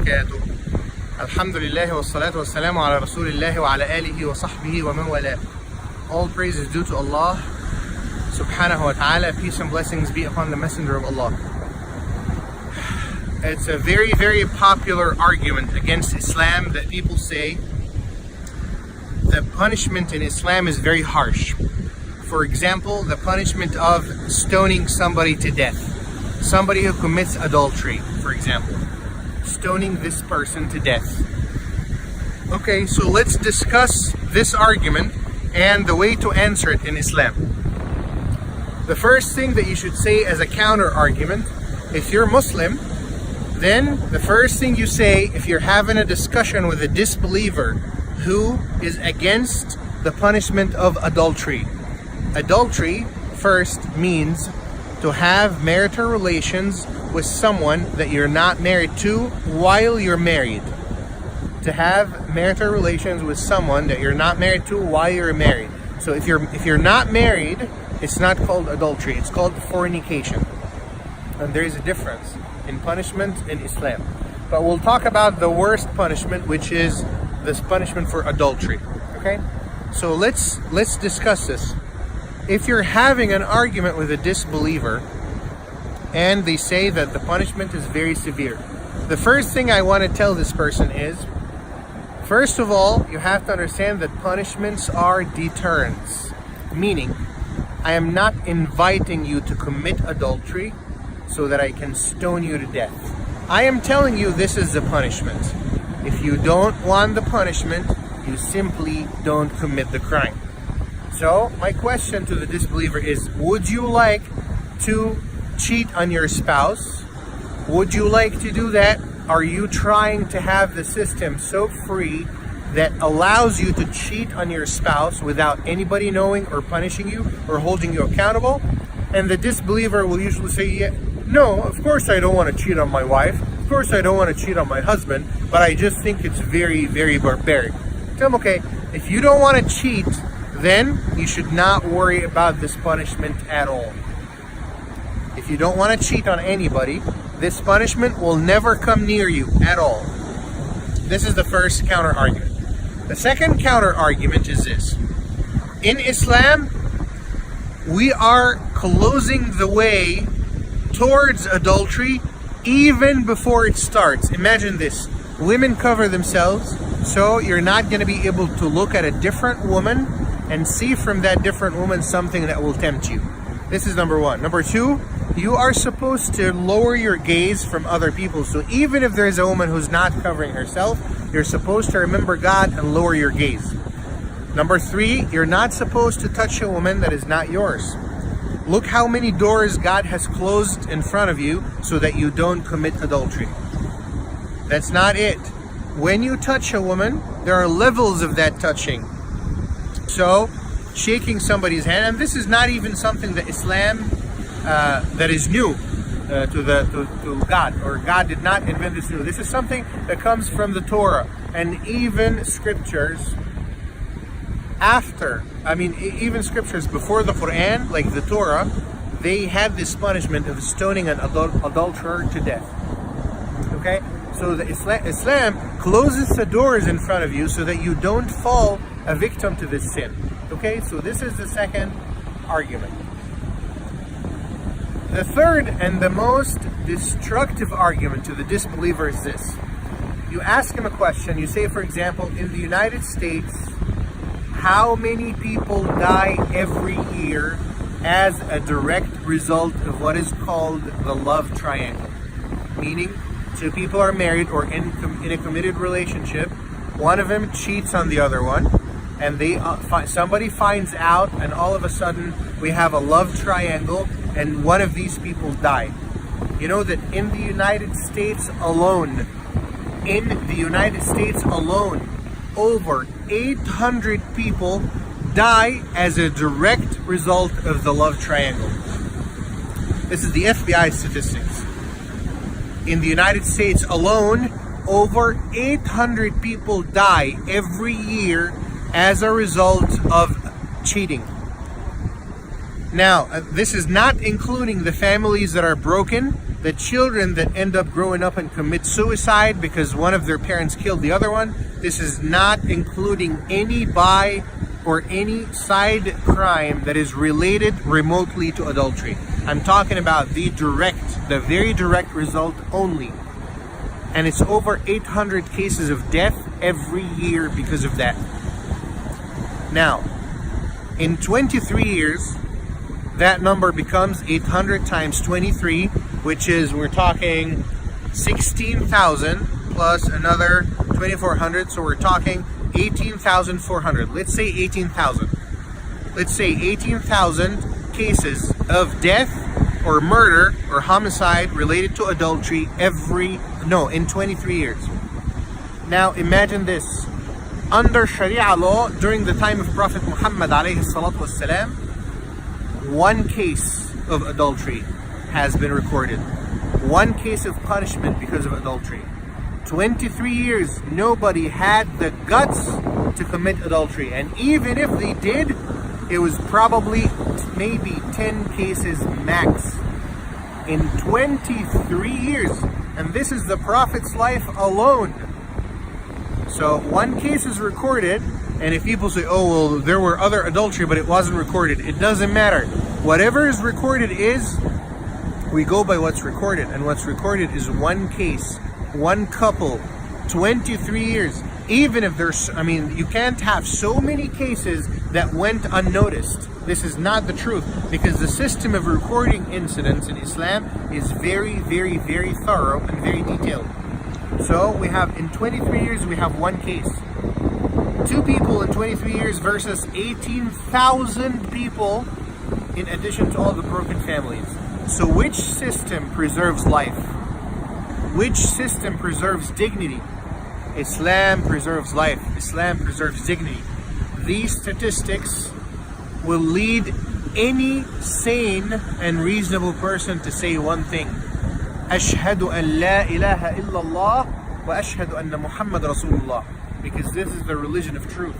وبركاته. الحمد لله والصلاة والسلام على رسول الله وعلى آله وصحبه ومن والاه. All praise is due to Allah subhanahu wa ta'ala. Peace and blessings be upon the messenger of Allah. It's a very, very popular argument against Islam that people say the punishment in Islam is very harsh. For example, the punishment of stoning somebody to death. Somebody who commits adultery, for example. Stoning this person to death. Okay, so let's discuss this argument and the way to answer it in Islam. The first thing that you should say as a counter argument, if you're Muslim, then the first thing you say if you're having a discussion with a disbeliever who is against the punishment of adultery. Adultery first means to have marital relations with someone that you're not married to while you're married. To have marital relations with someone that you're not married to while you're married. So if you're not married, it's not called adultery, it's called fornication. And there is a difference in punishment in Islam. But we'll talk about the worst punishment, which is this punishment for adultery. Okay? So let's discuss this. If you're having an argument with a disbeliever and they say that the punishment is very severe, the first thing I want to tell this person is, first of all, you have to understand that punishments are deterrents. Meaning, I am not inviting you to commit adultery so that I can stone you to death. I am telling you this is the punishment. If you don't want the punishment, you simply don't commit the crime. So, my question to the disbeliever is, would you like to cheat on your spouse? Would you like to do that? Are you trying to have the system so free that allows you to cheat on your spouse without anybody knowing or punishing you or holding you accountable? And the disbeliever will usually say, yeah, no, of course I don't want to cheat on my wife. Of course I don't want to cheat on my husband, but I just think it's very, very barbaric. Tell them, okay, if you don't want to cheat, then you should not worry about this punishment at all. If you don't want to cheat on anybody, this punishment will never come near you at all. This is the first counter argument. The second counter argument is this. In Islam, we are closing the way towards adultery even before it starts. Imagine this. Women cover themselves, so you're not going to be able to look at a different woman and see from that different woman something that will tempt you. This is number one. Number two, you are supposed to lower your gaze from other people. So even if there is a woman who's not covering herself, you're supposed to remember God and lower your gaze. Number three, you're not supposed to touch a woman that is not yours. Look how many doors God has closed in front of you so that you don't commit adultery. That's not it. When you touch a woman, there are levels of that touching. So, shaking somebody's hand, and this is not even something that Islam that is new to God, or God did not invent this new. This is something that comes from the Torah, and even scriptures even scriptures before the Quran, like the Torah, they had this punishment of stoning an adulterer to death. Okay? So the Islam closes the doors in front of you so that you don't fall a victim to this sin. Okay? So this is the second argument. The third and the most destructive argument to the disbeliever is this. You ask him a question, you say, for example, in the United States, how many people die every year as a direct result of what is called the love triangle? Meaning, two people are married or in a committed relationship, one of them cheats on the other one, and somebody finds out, and all of a sudden we have a love triangle, and one of these people die. You know that in the United States alone, over 800 people die as a direct result of the love triangle. This is the FBI statistics. In the United States alone, over 800 people die every year as a result of cheating. Now, this is not including the families that are broken, the children that end up growing up and commit suicide because one of their parents killed the other one. This is not including any by or any side crime that is related remotely to adultery. I'm talking about the very direct result only. And it's over 800 cases of death every year because of that. Now, in 23 years, that number becomes 800 times 23, which is, we're talking 16,000 plus another 2,400, so we're talking 18,400. Let's say 18,000. Let's say 18,000 cases of death or murder or homicide related to adultery in 23 years. Now imagine this. Under Sharia law, during the time of Prophet Muhammad alayhi salatu wasalam, one case of adultery has been recorded. One case of punishment because of adultery. 23 years, nobody had the guts to commit adultery. And even if they did, it was probably maybe 10 cases max. In 23 years. And this is the Prophet's life alone. So one case is recorded, and if people say, oh, well, there were other adultery, but it wasn't recorded, it doesn't matter. Whatever is recorded is, we go by what's recorded, and what's recorded is one case, one couple, 23 years. Even if there's, you can't have so many cases that went unnoticed. This is not the truth, because the system of recording incidents in Islam is very, very, very thorough and very detailed. So we have, in 23 years, we have one case. 2 people in 23 years versus 18,000 people in addition to all the broken families. So which system preserves life? Which system preserves dignity? Islam preserves life. Islam preserves dignity. These statistics will lead any sane and reasonable person to say one thing. Ashhadu an la ilaha illallah wa ashhadu anna Muhammad Rasulullah. Because this is the religion of truth.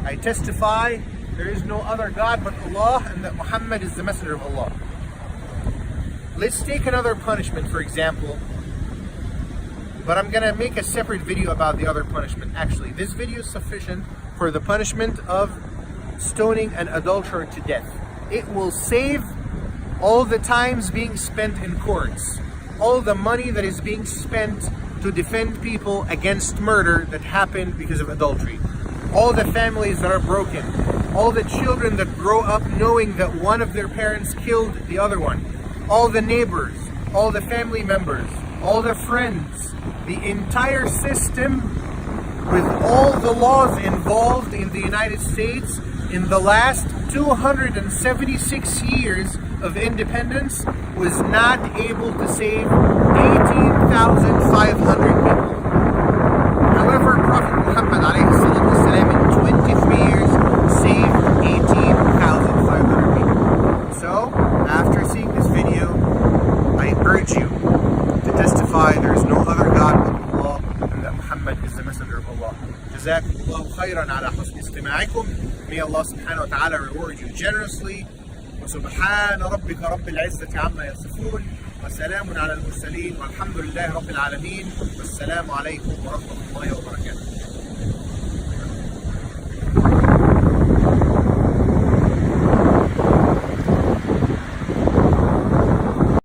I testify there is no other God but Allah, and that Muhammad is the messenger of Allah. Let's take another punishment, for example. But I'm going to make a separate video about the other punishment. Actually, this video is sufficient for the punishment of stoning an adulterer to death. It will save all the times being spent in courts, all the money that is being spent to defend people against murder that happened because of adultery, all the families that are broken, all the children that grow up knowing that one of their parents killed the other one, all the neighbors, all the family members, all the friends, the entire system with all the laws involved in the United States in the last 276 years of independence was not able to save 18,500 people. However, Prophet Muhammad ﷺ in 23 years saved 18,500 people. So, after seeing this video, I urge you to testify there is no other God but Allah, and that Muhammad is the messenger of Allah. Jazakumullahu khairan ala husni istimaikum. May Allah subhanahu wa ta'ala reward you generously. وسبحان ربك رب العزة عما يصفون وسلام على المرسلين والحمد لله رب العالمين والسلام عليكم ورحمة الله وبركاته.